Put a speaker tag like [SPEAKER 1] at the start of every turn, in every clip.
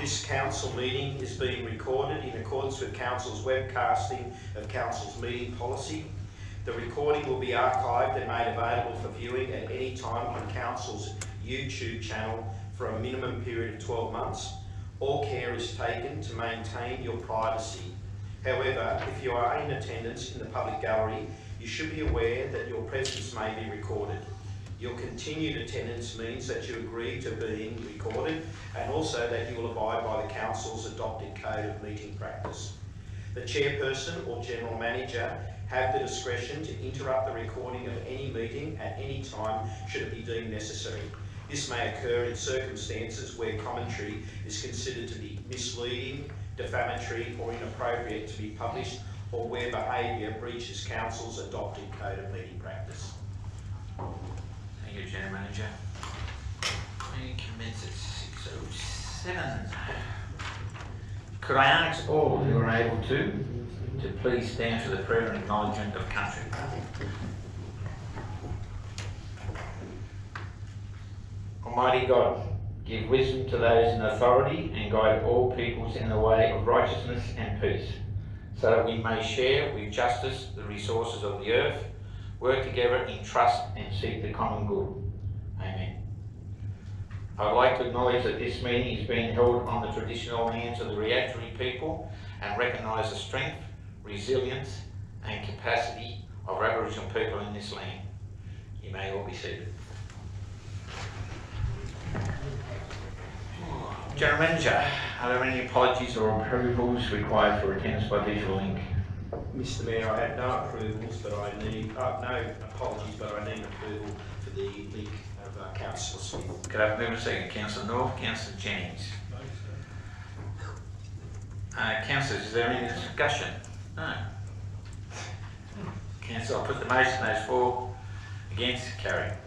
[SPEAKER 1] This council meeting is being recorded in accordance with council's webcasting of council's meeting policy. The recording will be archived and made available for viewing at any time on council's YouTube channel for a minimum period of 12 months. All care is taken to maintain your privacy. However, if you are in attendance in the public gallery, you should be aware that your presence may be recorded. Your continued attendance means that you agree to being recorded and also that you will abide by the council's adopted code of meeting practice. The chairperson or general manager have the discretion to interrupt the recording of any meeting at any time should it be deemed necessary. This may occur in circumstances where commentary is considered to be misleading, defamatory or inappropriate to be published, or where behaviour breaches council's adopted code of meeting practice.
[SPEAKER 2] Thank you, General Manager. We commence at 6:07. Could I ask all who are able to please stand for the prayer and acknowledgement of country. Almighty God, give wisdom to those in authority and guide all peoples in the way of righteousness and peace, so that we may share with justice the resources of the earth, work together in trust and seek the common good. Amen. I would like to acknowledge that this meeting is being held on the traditional lands of the Wiradjuri people and recognise the strength, resilience and capacity of Aboriginal people in this land. You may all be seated. General Manager, are there any apologies or approvals required for attendance by visual link?
[SPEAKER 1] Mr. Mayor, I have no approvals, but I need no apologies, but I need approval for the link of Councillor Smith.
[SPEAKER 2] Could I have a move a second? Councillor North, Councillor Jennings. Councillors, is there any discussion? No. Councillor, I'll put the motion. Those for, against, carried.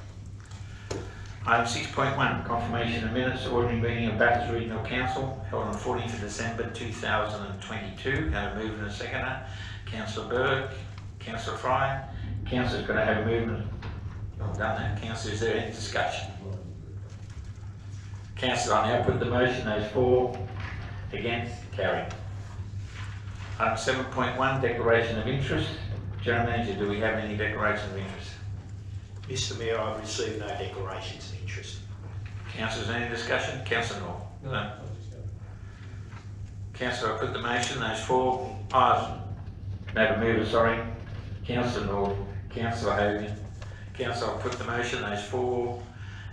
[SPEAKER 2] Item 6.1, confirmation of minutes, ordinary meeting of Bathurst Regional Council held on 14th of December 2022. Going to move in a seconder. Councillor Burke, Councillor Fry. Councillors, going to have a movement. I've done that. Councillor, is there any discussion? Councillor, I now put the motion. Those for, against, carried. Item 7.1, declaration of interest. General Manager, do we have any declaration of interest?
[SPEAKER 1] Mr. Mayor, I've received no declarations of interest.
[SPEAKER 2] Councillors, any discussion? Councillor North? No. Councillor, I put the motion. Those for, no mover, sorry. Councillor North, Councillor Hogan. Councillor, I put the motion. Those for,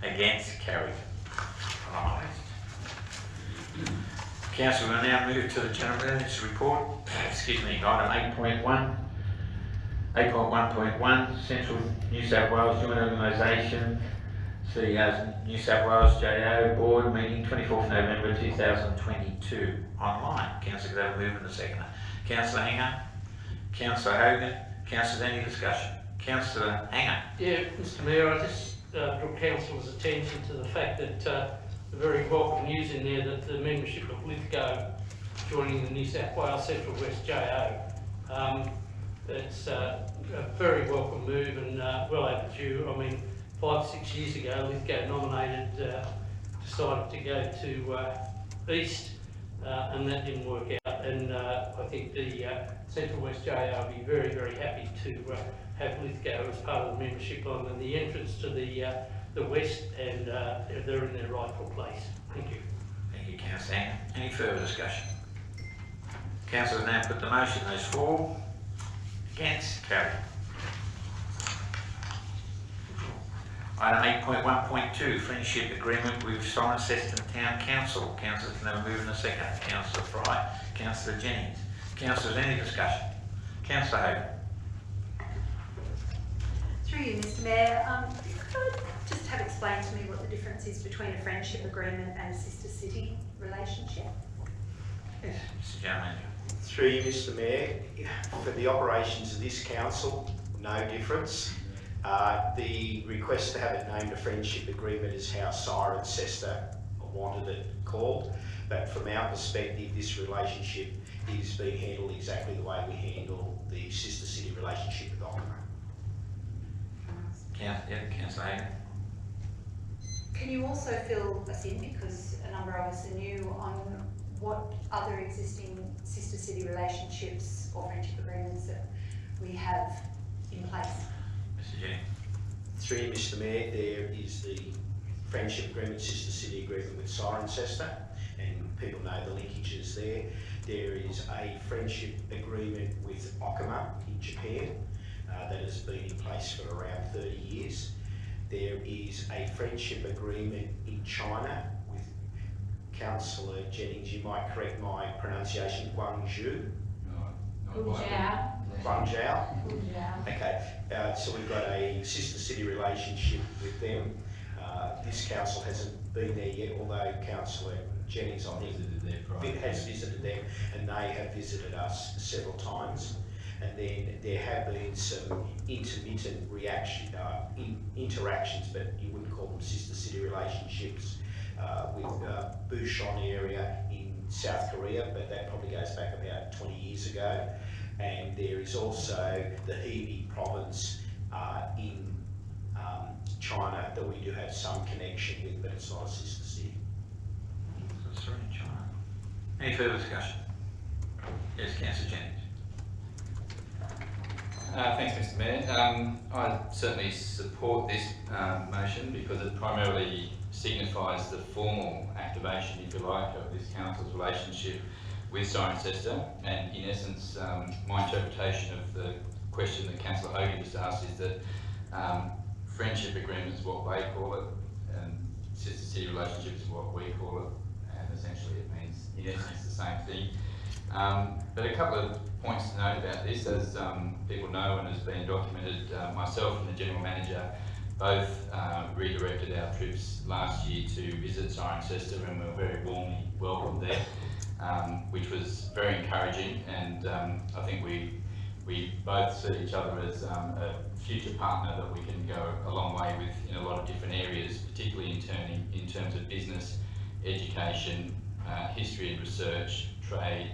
[SPEAKER 2] against, carried. Right. Councillor, we'll now move to the General Manager's report. Excuse me, item 8.1. 8.1.1, Central New South Wales Joint Organisation, CEO's New South Wales JO Board meeting 24th November 2022, online. Councillor, could I have a move in a second? Councillor Hanger, Councillor Hogan, Councillors, any discussion? Councillor Hanger.
[SPEAKER 3] Yeah, Mr. Mayor, I just draw Council's attention to the fact that the very welcome news in there that the membership of Lithgow joining the New South Wales Central West JO. It's a very welcome move and well overdue. I mean, 5-6 years ago, Lithgow nominated, decided to go to East, and that didn't work out. And I think the Central West JO will be very, very happy to have Lithgow as part of the membership on the entrance to the West, and they're in their rightful place. Thank you.
[SPEAKER 2] Thank you, Councillor Hanger. Any further discussion? Councillors, now put the motion. Those for, against, carried. Item 8.1.2, friendship agreement with Cirencester Town Council. Councillors can have a move in a second. Councillor Fry, Councillor Jennings. Councillors, any discussion? Councillor Hogan.
[SPEAKER 4] Through you, Mr. Mayor, could I just have explained to me what the difference is between a friendship agreement and a sister city relationship?
[SPEAKER 2] Yes, Mr. General Manager.
[SPEAKER 1] Through you, Mr. Mayor, for the operations of this council, no difference. The request to have it named a friendship agreement is how Cirencester wanted it called, but from our perspective, this relationship is being handled exactly the way we handle the sister city relationship with Optima.
[SPEAKER 2] Councillor Hagan.
[SPEAKER 4] Can you also fill us in, because a number of us are new, on what other existing sister city relationships or friendship agreements that we have in place.
[SPEAKER 2] Mr. Jennings.
[SPEAKER 1] Through you, Mr Mayor, there is the friendship agreement, sister city agreement with Cirencester, and people know the linkages there. There is a friendship agreement with Okuma in Japan that has been in place for around 30 years. There is a friendship agreement in China with Councillor Jennings, you might correct my pronunciation, Guangzhou. Guangzhou. Okay, so we've got a sister city relationship with them. This council hasn't been there yet, although Councillor Jennings, I think, has visited them, and they have visited us several times. And then there have been some intermittent interactions, but you wouldn't call them sister city relationships, with Busan area in South Korea, but that probably goes back about 20 years ago. And there is also the Hebei province in China that we do have some connection with, but it's not a sister city.
[SPEAKER 2] That's right, in China. Any further discussion? Yes, Councillor Jennings.
[SPEAKER 5] Thanks, Mr Mayor. I certainly support this motion because it primarily signifies the formal activation, if you like, of this council's relationship with Cirencester. And in essence, my interpretation of the question that Councillor Hogan just asked is that friendship agreement is what they call it, and sister city relationship is what we call it, and essentially it means in essence the same thing. But a couple of points to note about this, as people know and has been documented, myself and the General Manager both redirected our trips last year to visit Cirencester, and we were very warmly welcomed there, which was very encouraging, and I think we both see each other as a future partner that we can go a long way with in a lot of different areas, particularly in terms of business, education, history and research, trade,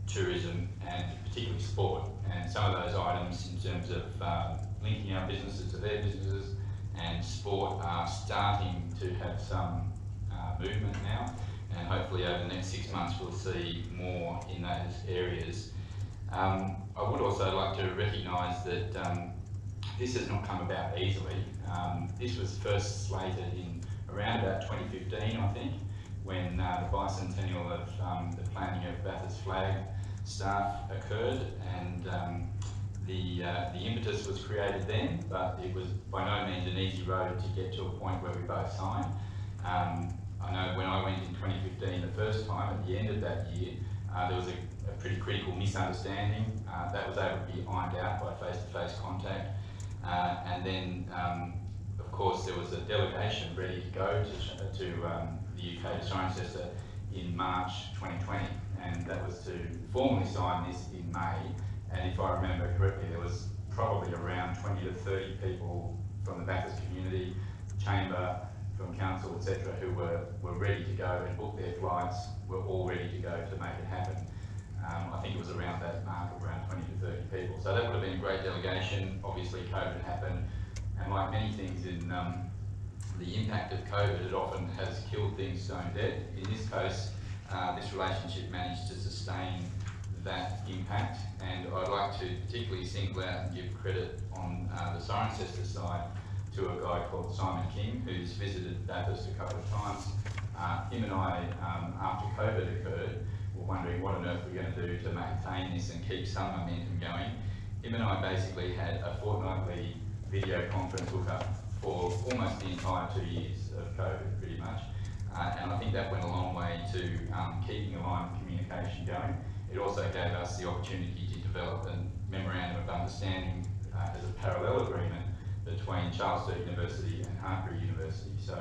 [SPEAKER 5] tourism, and particularly sport. And some of those items in terms of linking our businesses to their businesses and sport are starting to have some movement now, and hopefully over the next 6 months we'll see more in those areas. I would also like to recognise that this has not come about easily. This was first slated in around about 2015, I think, when the bicentennial of the planning of Bathurst Flag Staff occurred, and the impetus was created then, but it was by no means an easy road to get to a point where we both signed. I know when I went in 2015 the first time, at the end of that year, there was a pretty critical misunderstanding that was able to be ironed out by face-to-face contact, and then of course there was a delegation ready to go to the UK, to Cirencester, in March 2020, and that was to formally sign this in May. And if I remember correctly, there was probably around 20 to 30 people from the Bathurst community, Chamber, from Council, etc., who were ready to go and book their flights, were all ready to go to make it happen. I think it was around that mark of around 20 to 30 people. So that would have been a great delegation. Obviously COVID happened, and like many things in the impact of COVID, it often has killed things stone dead. In this case, this relationship managed to sustain that impact, and I'd like to particularly single out and give credit on the Cirencester side to a guy called Simon King, who's visited Bathurst a couple of times. Him and I, after COVID occurred, were wondering what on earth we're going to do to maintain this and keep some momentum going. Him and I basically had a fortnightly video conference hookup for almost the entire 2 years of COVID, pretty much. And I think that went a long way to keeping a line of communication going. It also gave us the opportunity to develop a memorandum of understanding as a parallel agreement between Charles Sturt University and Hartpury University. So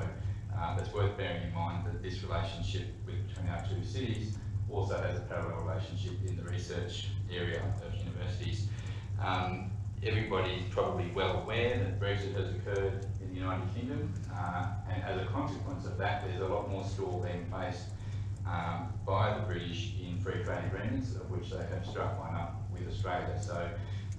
[SPEAKER 5] it's worth bearing in mind that this relationship between our two cities also has a parallel relationship in the research area of universities. Everybody's probably well aware that Brexit has occurred in the United Kingdom, and as a consequence of that, there's a lot more store being placed by the British in free trade agreements, of which they have struck one up with Australia. So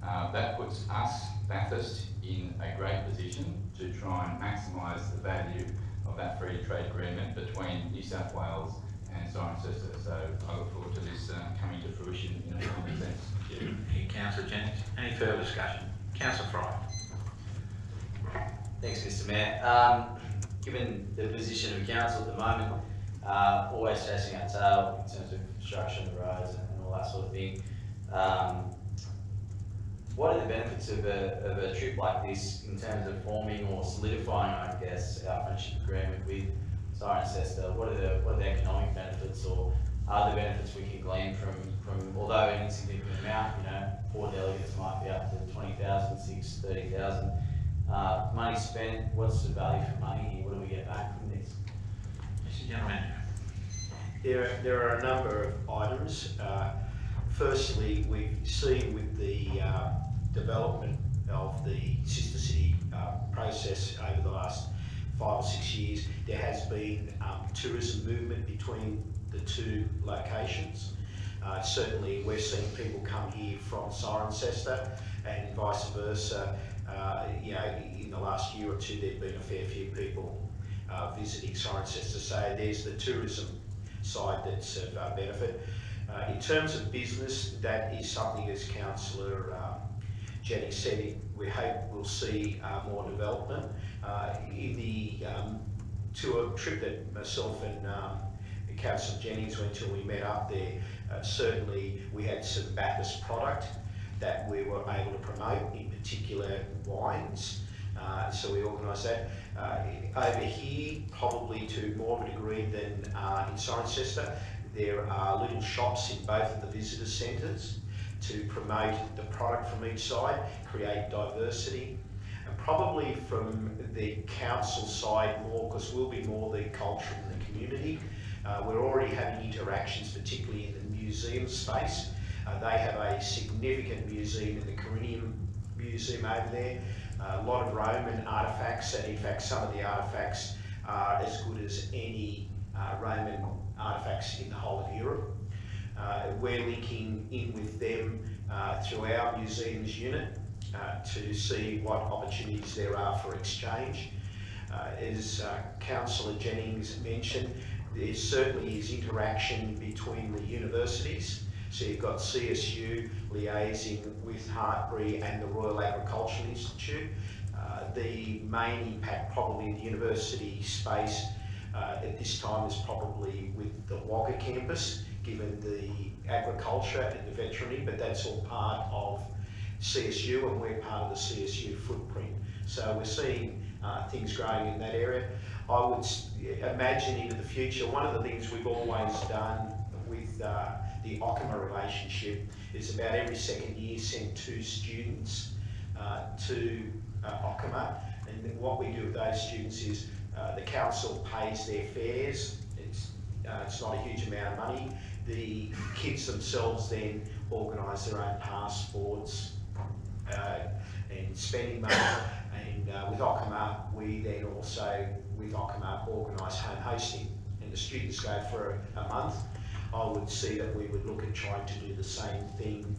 [SPEAKER 5] that puts us, Bathurst, in a great position to try and maximise the value of that free trade agreement between New South Wales and Cirencester. So I look forward to this coming to fruition in a common sense.
[SPEAKER 2] Thank you, Councillor Jennings. Any further discussion? Councillor Fry.
[SPEAKER 6] Thanks, Mr. Mayor. Given the position of council at the moment, always chasing our tail in terms of construction of the roads and all that sort of thing, what are the benefits of a trip like this in terms of forming or solidifying, I guess, our friendship agreement with Cirencester? What are the economic benefits, or other benefits we can glean from although an insignificant amount, 4 delegates might be up to 20,000, 6, 30,000. Money spent, what's the value for money here? What do we get back from this?
[SPEAKER 2] Mr. Gentleman.
[SPEAKER 1] There are a number of items. Firstly, we've seen with the development of the sister city process over the last 5 or 6 years, there has been tourism movement between the two locations. Certainly we're seeing people come here from Cirencester and vice versa. In the last year or two there've been a fair few people visiting Cirencester, so there's the tourism side that's of benefit. In terms of business, that is something, as Councillor Jennings said, we hope we'll see more development. In the tour trip that myself and Councillor Jennings went to, we met up there, certainly we had some Bathurst product that we were able to promote, in particular wines. So we organised that. Over here, probably to more of a degree than in Cirencester, there are little shops in both of the visitor centres to promote the product from each side, create diversity. And probably from the council side more, because we'll be more the culture and the community. We're already having interactions, particularly in the museum space. They have a significant museum in the Carinium Museum over there. A lot of Roman artefacts, and in fact some of the artefacts are as good as any Roman artefacts in the whole of Europe. We're linking in with them through our museums unit to see what opportunities there are for exchange. As Councillor Jennings mentioned, there certainly is interaction between the universities. So you've got CSU liaising with Hartbury and the Royal Agricultural Institute. The main impact probably in the university space at this time is probably with the Wagga campus, given the agriculture and the veterinary, but that's all part of CSU and we're part of the CSU footprint. So we're seeing things growing in that area. I would imagine into the future, one of the things we've always done with the Ockama relationship is about every second year send 2 students to Ockama, and what we do with those students is the council pays their fares. It's not a huge amount of money. The kids themselves then organise their own passports and spending money, and with Ockama we then also with Ockama organise home hosting, and the students go for a month. I would see that we would look at trying to do the same thing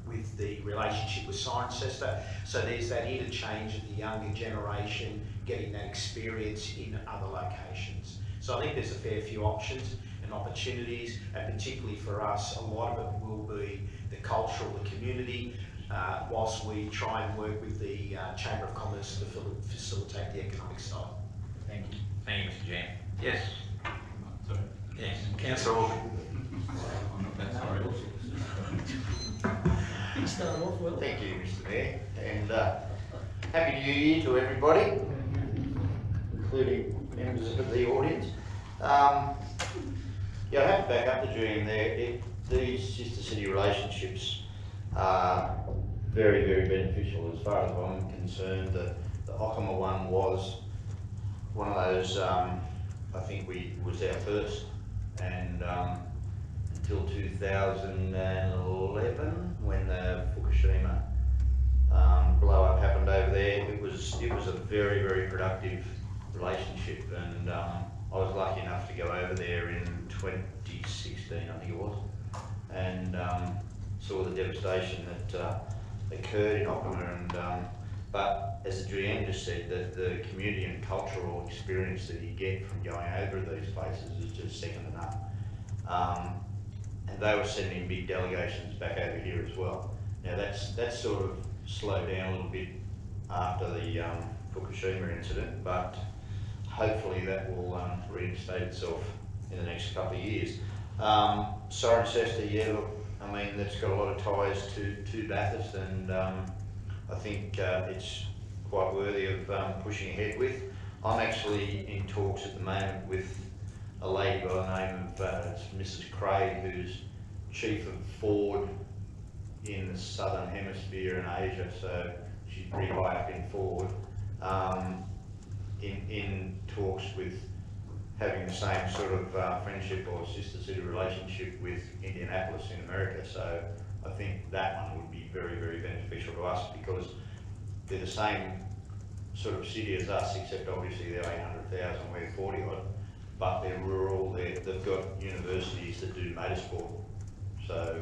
[SPEAKER 1] with the relationship with Cirencester. So there's that interchange of the younger generation getting that experience in other locations. So I think there's a fair few options and opportunities, and particularly for us, a lot of it will be the cultural, the community, whilst we try and work with the Chamber of Commerce to facilitate the economic side. Thank you.
[SPEAKER 2] Thank you, Mr. Jan. Yes.
[SPEAKER 5] Sorry.
[SPEAKER 2] Yes. Councillor Organ.
[SPEAKER 5] I'm not that sorry.
[SPEAKER 7] Start off well.
[SPEAKER 8] Thank you, Mr. Mayor, and Happy New Year to everybody, including members of the audience. I have to back up the dream there. These sister city relationships are very, very beneficial as far as I'm concerned. The Ockama one was one of those, I think was our first, and until 2011 when the Fukushima blow up happened over there, it was a very, very productive relationship, and I was lucky enough to go over there in 2016, I think it was, and saw the devastation that occurred in Ockama, and But as the GM just said, that the community and cultural experience that you get from going over these places is just second to none. And they were sending big delegations back over here as well. Now that's sort of slowed down a little bit after the Fukushima incident, but hopefully that will reinstate itself in the next couple of years. Cirencester, yeah, look, I mean, that's got a lot of ties to Bathurst, and I think it's quite worthy of pushing ahead with. I'm actually in talks at the moment with a lady by the name of Mrs. Craig, who's chief of Ford in the southern hemisphere in Asia, so she's pretty high up in Ford, in talks with having the same sort of friendship or sister city relationship with Indianapolis in America. So I think that one would be very, very beneficial to us, because they're the same sort of city as us, except obviously they're 800,000, we're 40 odd, but they're rural, they've got universities that do motorsport. So,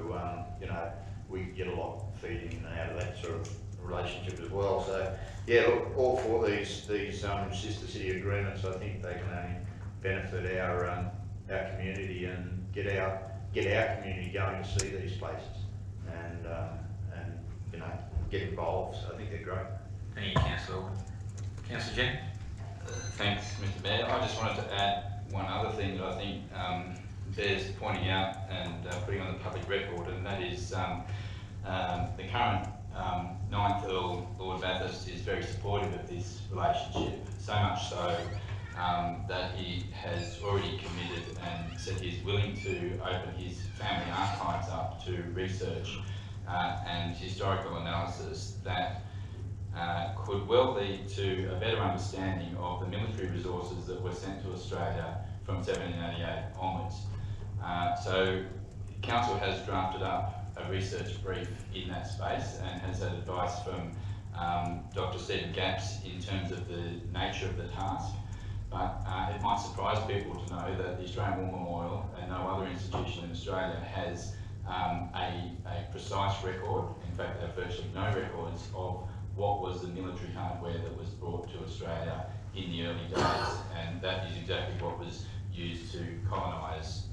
[SPEAKER 8] you know, we get a lot feeding in and out of that sort of relationship as well. So, yeah, look, all for these sister city agreements, I think they can only benefit our community and get our community going to see these places and you know, get involved. So I think they're great.
[SPEAKER 2] Thank you, Councillor. Councillor Jen?
[SPEAKER 5] Thanks, Mr. Mayor. I just wanted to add one other thing that I think bears pointing out and putting on the public record, and that is the current 9th Earl, Lord Bathurst, is very supportive of this relationship, so much so that he has already committed and said he's willing to open his family archives up to research and historical analysis that could well lead to a better understanding of the military resources that were sent to Australia from 1788 onwards. So Council has drafted up a research brief in that space and has had advice from Dr. Stephen Gapps in terms of the nature of the task. But it might surprise people to know that the Australian War Memorial and no other institution in Australia has a precise record. In fact, they have virtually no records of what was the military hardware that was brought to Australia in the early days, and that is exactly what was used to colonise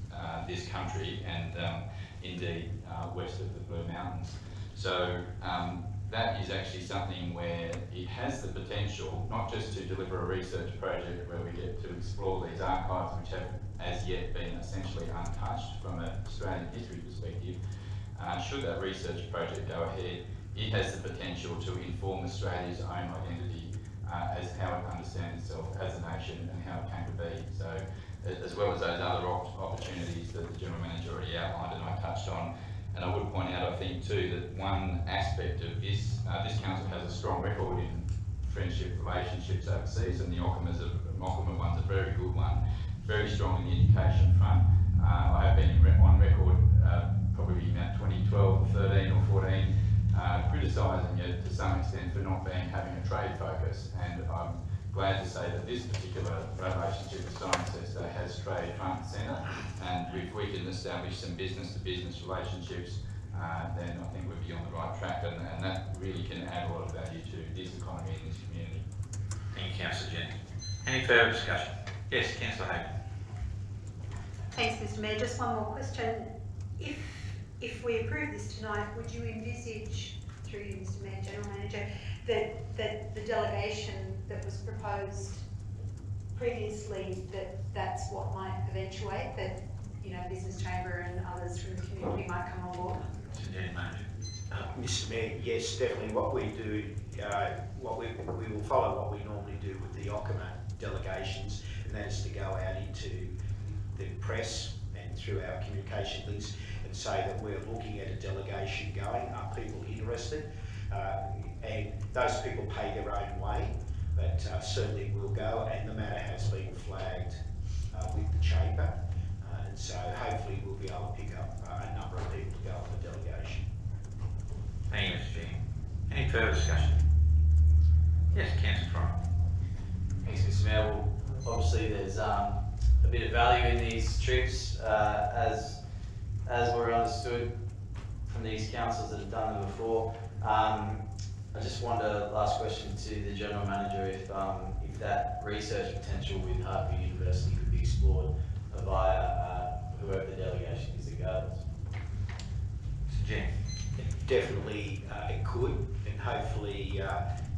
[SPEAKER 5] this country and indeed west of the Blue Mountains. So that is actually something where it has the potential not just to deliver a research project where we get to explore these archives which have as yet been essentially untouched from an Australian history perspective. Should that research project go ahead, it has the potential to inform Australia's own identity as how it understands itself as a nation and how it came to be. So, as well as those other opportunities that the General Manager already outlined and I touched on. And I would point out, I think too, that one aspect of this, this council has a strong record in friendship relationships overseas, and the Ockham one's a very good one, very strong in the education front. I have been on record probably about 2012, 13 or 14, criticising it to some extent for not having a trade focus, and I'm glad to say that this particular relationship with Cirencester has trade front and centre, and if we can establish some business-to-business relationships, then I think we'll be on the right track, and that really can add a lot of value to this economy and this community.
[SPEAKER 2] Thank you, Councillor Jen. Any further discussion? Yes, Councillor Hayden.
[SPEAKER 4] Thanks, Mr. Mayor. Just one more question. If we approve this tonight, would you envisage, through you, Mr. Mayor, General Manager, that the delegation that was proposed previously, that's what might eventuate, that, you know, Business Chamber and others from the community might come on board?
[SPEAKER 1] Mr. Mayor, yes, definitely. What we do, we will follow what we normally do with the Ockham delegations, and that is to go out into the press and through our communication links and say that we're looking at a delegation going. Are people interested? And those people pay their own way, but certainly will go, and the matter has been flagged with the Chamber, and so hopefully we'll be able to pick up a number of people to go on the delegation.
[SPEAKER 2] Thank you, Mr. Chair. Any further discussion? Yes, Councillor Fry.
[SPEAKER 6] Thanks, Mr. Mayor. Well, obviously there's a bit of value in these trips, as we're understood from these councils that have done them before. I just wonder, last question to the General Manager, if that research potential with Hartford University could be explored via whoever the delegation is that goes.
[SPEAKER 2] Jim.
[SPEAKER 1] Definitely it could, and hopefully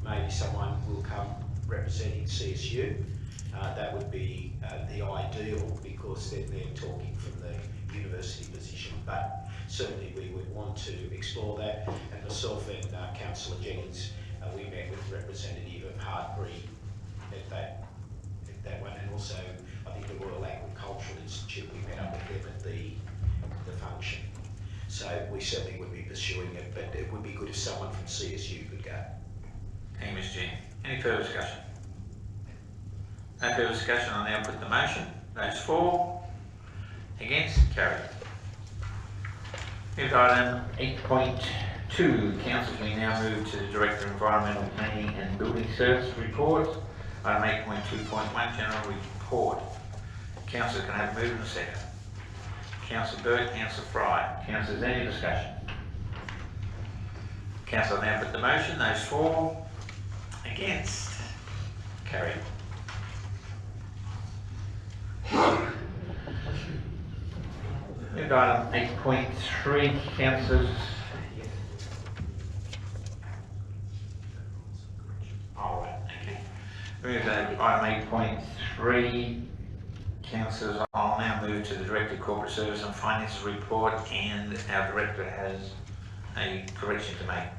[SPEAKER 1] maybe someone will come representing CSU. That would be the ideal, because then they're talking from the university position, but certainly we would want to explore that. And myself and Councillor Jennings, we met with a representative of Hartbury at that one, and also I think the Royal Agricultural Institute, we met up with them at the function. So we certainly would be pursuing it, but it would be good if someone from CSU could go.
[SPEAKER 2] Thank you, Ms. Jean. Any further discussion? No further discussion, I'll now put the motion. Those for, against, carried. Moved item 8.2, councillors, we now move to the Director of Environmental Planning and Building Service report. Item 8.2.1, general report. Councillors, can I have a move in a second? Councillor Burke, Councillor Fry. Councillors, any discussion? Councillor, now put the motion. Those for, against, carried. Moved item 8.3, councillors. All right, okay. Moved item 8.3. Councillors, I'll now move to the Director of Corporate Service and Finances report, and our Director has a correction to make.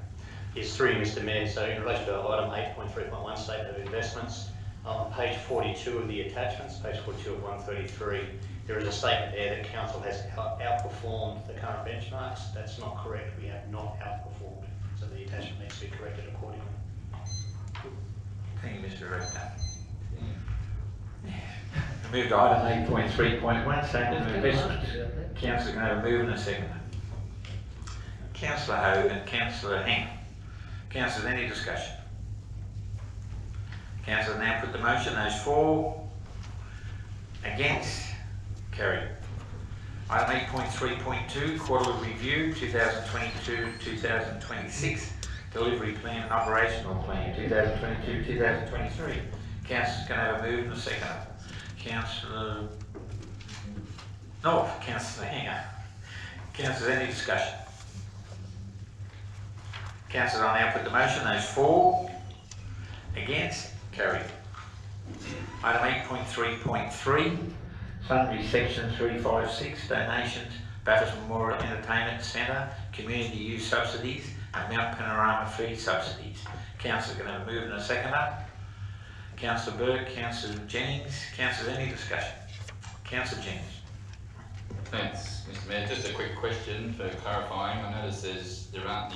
[SPEAKER 7] Yes, through you, Mr. Mayor. So in relation to item 8.3.1, Statement of Investments, on page 42 of the attachments, page 42 of 133, there is a statement there that Council has outperformed the current benchmarks. That's not correct. We have not outperformed. So the attachment needs to be corrected accordingly.
[SPEAKER 2] Thank you, Mr. Director. Moved to item 8.3.1, Statement of Investments. Councillor, can I have a move in a second? Councillor Hogan, Councillor Heng. Councillors, any discussion? Councillor, now put the motion. Those for, against, carried. Item 8.3.2, quarterly review 2022-2026, delivery plan and operational plan 2022-2023. Councillors, can I have a move in a second? Councillor North, Councillor Hanger. Councillors, any discussion? Councillors, I'll now put the motion. Those for, against, carried. Item 8.3.3, sundry section 356, donations, Bathurst Memorial Entertainment Centre, community use subsidies, and Mount Panorama fee subsidies. Councillors, can I have a move in a seconder? Councillor Burke, Councillor Jennings. Councillors, any discussion? Councillor Jennings.
[SPEAKER 5] Thanks, Mr. Mayor. Just a quick question for clarifying. I notice there aren't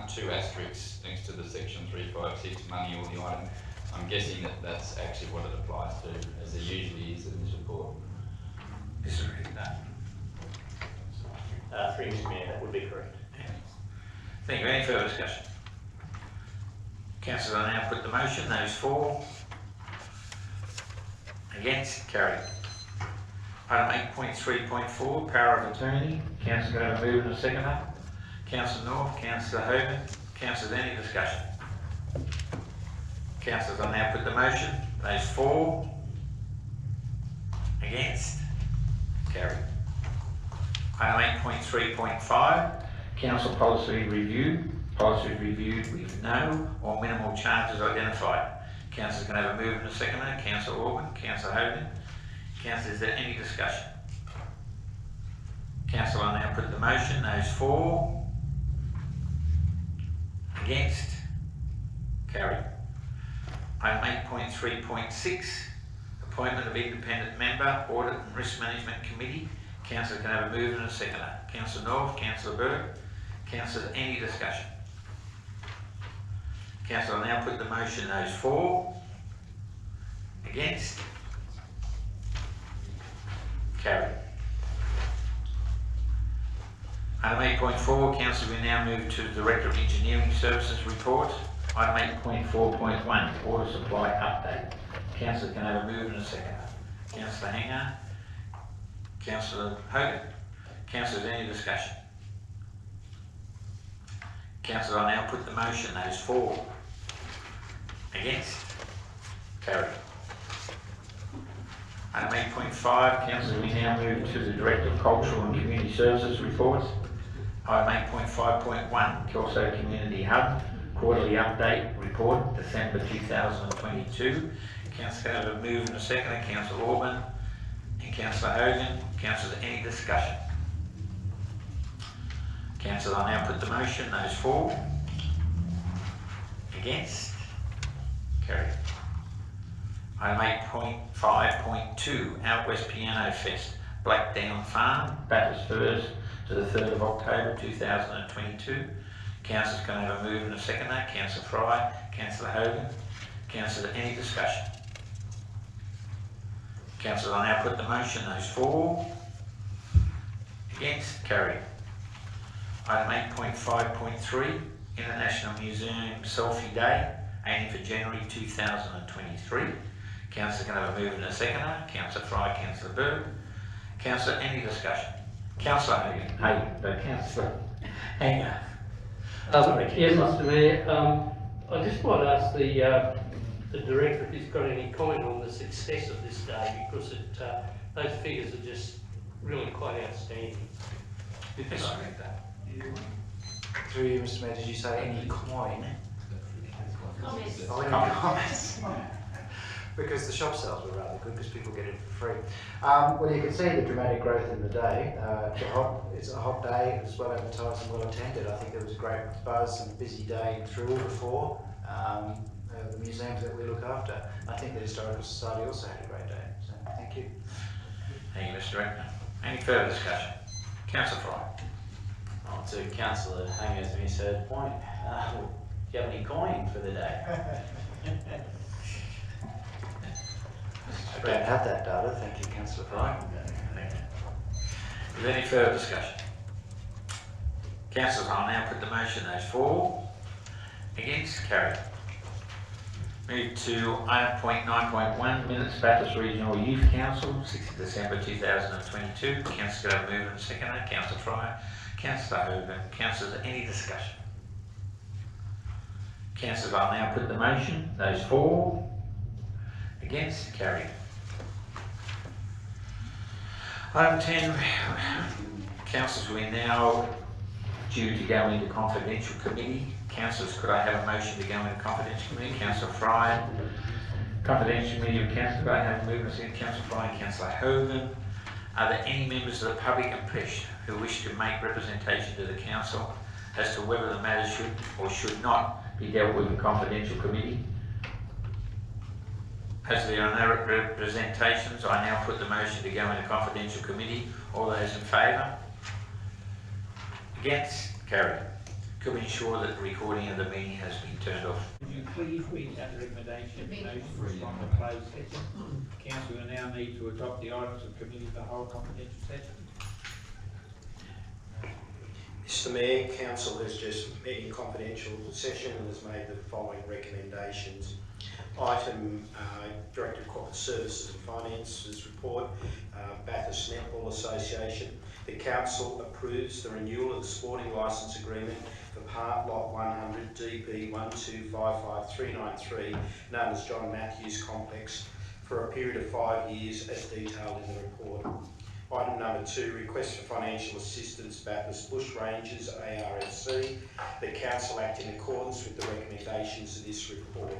[SPEAKER 5] two asterisks next to the section 356 money or the item. I'm guessing that's actually what it applies to, as there usually is in this report.
[SPEAKER 2] This is really done.
[SPEAKER 7] Through you, Mr. Mayor, that would be correct.
[SPEAKER 2] Thank you. Any further discussion? Councillors, I now put the motion. Those for, against, carried. Item 8.3.4, power of attorney. Councillor, can I have a move in a seconder? Councillor North, Councillor Hogan. Councillors, any discussion? Councillors, I now put the motion. Those for, against, carried. Item 8.3.5, council policy review. Policy reviewed with no or minimal charges identified. Councillors, can I have a move in a seconder? Councillor Orban, Councillor Hogan. Councillors, is there any discussion? Councillor, I now put the motion. Those for, against, carried. Item 8.3.6, appointment of independent member, Audit and Risk Management Committee. Councillor, can I have a move in a seconder? Councillor North, Councillor Burke. Councillors, any discussion? Councillor, I now put the motion. Those for, against, carried. Item 8.4, Councillor, we now move to the Director of Engineering Services report. Item 8.4.1, water supply update. Councillor, can I have a move in a second? Councillor Hanger. Councillor Hogan. Councillors, any discussion? Councillor, I now put the motion. Those for? Against? Carried. Item 8.5, councillors, we now move to the Director of Cultural and Community Services reports. Item 8.5.1, Kelso Community Hub Quarterly Update Report, December 2022. Councillor, have a move and a second. Councillor Orban and Councillor Hogan. Councillors, any discussion? Councillor, I now put the motion. Those for? Against? Carried. Item 8.5.2, Out West Piano Fest, Blackdown Farm, Bathurst Firs, to the 3rd of October 2022. Councillors, can I have a move and a second? Councillor Fry, Councillor Hogan. Councillors, any discussion? Councillors, I now put the motion. Those for? Against? Carried. Item 8.5.3, International Museum Selfie Day, aiming for January 2023. Councillor, can I have a move and a second? Councillor Fry, Councillor Berg. Councillor, any discussion? Councillor Hogan. Councillor Hanger.
[SPEAKER 3] Yes, Mr Mayor, I just might ask the Director if he's got any comment on the success of this day, because those figures are just really quite outstanding.
[SPEAKER 2] Yes, I read that.
[SPEAKER 9] Through you, Mr Mayor, did you say any coin?
[SPEAKER 4] Comments.
[SPEAKER 9] Oh, any comments? Because the shop sales were rather good, because people get it for free. Well, you can see the dramatic growth in the day. It's a hot day, it was well advertised and well attended. I think there was a great buzz and busy day through all the four the museums that we look after. I think the Historical Society also had a great day, so thank you.
[SPEAKER 2] Thank you, Mr Director. Any further discussion? Councillor Fry.
[SPEAKER 6] Oh, to Councillor Hanger's misheard point, do you have any coin for the day?
[SPEAKER 9] I don't have that data, thank you, Councillor Fry.
[SPEAKER 2] Thank you. Is there any further discussion? Councillors, I'll now put the motion. Those for? Against? Carried. Move to item 9.1, Minutes, Bathurst Regional Youth Council, 6th December 2022. Councillors, got a move and a second. Councillor Fry, Councillor Hogan. Councillors, any discussion? Councillors, I'll now put the motion. Those for? Against? Carried. Item 10, councillors, we're now due to go into confidential committee. Councillors, could I have a motion to go into confidential committee? Councillor Fry. Confidential committee of councillors, could I have a movement? Councillor Fry and Councillor Hogan. Are there any members of the public and press who wish to make representation to the council as to whether the matter should or should not be dealt with in confidential committee? As there are no representations, I now put the motion to go into confidential committee. All those in favour? Against? Carried. Could we ensure that the recording of the meeting has been turned off?
[SPEAKER 10] Would you please read out the recommendation motion from the closed session? Council will now need to adopt the items of committee for the whole confidential session.
[SPEAKER 1] Mr Mayor, Council has just met in confidential session and has made the following recommendations. Item Director of Corporate Services and Finance's report, Bathurst Netball Association. The Council approves the renewal of the sporting licence agreement for Part Lot 100 DP 1255393, known as John Matthews Complex, for a period of 5 years as detailed in the report. Item number 2, request for financial assistance, Bathurst Bush Rangers ARFC. The Council act in accordance with the recommendations of this report.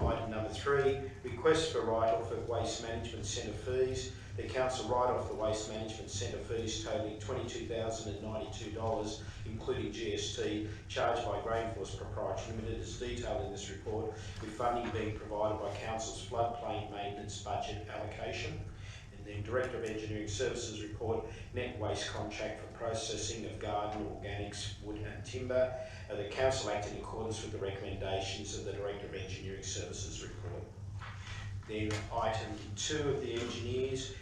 [SPEAKER 1] Item number 3, request for write-off of Waste Management Centre fees. The Council write off the Waste Management Centre fees totalling $22,092, including GST, charged by Grainforce Proprietary Limited as detailed in this report, with funding being provided by Council's floodplain maintenance budget allocation. And then Director of Engineering Services report, net waste contract for processing of garden, organics, wood and timber. The Council acted in accordance with the recommendations of the Director of Engineering Services report. Then item 2 of the engineers,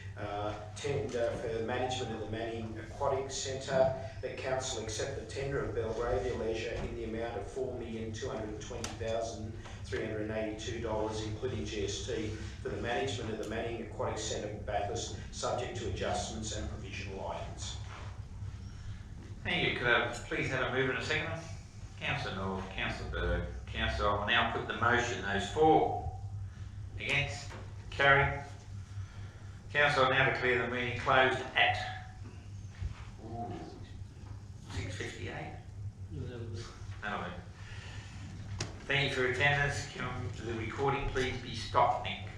[SPEAKER 1] tender for the management of the Manning Aquatic Centre. The Council accept the tender of Belgravia Leisure in the amount of $4,220,382, including GST, for the management of the Manning Aquatic Centre Bathurst, subject to adjustments and provisional items.
[SPEAKER 2] Thank you. Could I please have a mover and a second? Councillor North, Councillor Berg, Councillor, I will now put the motion. Those for, against, carried. Council, I now declare the meeting closed at 6:58. Thank you for your attendance. Can the recording please be stopped, Nick?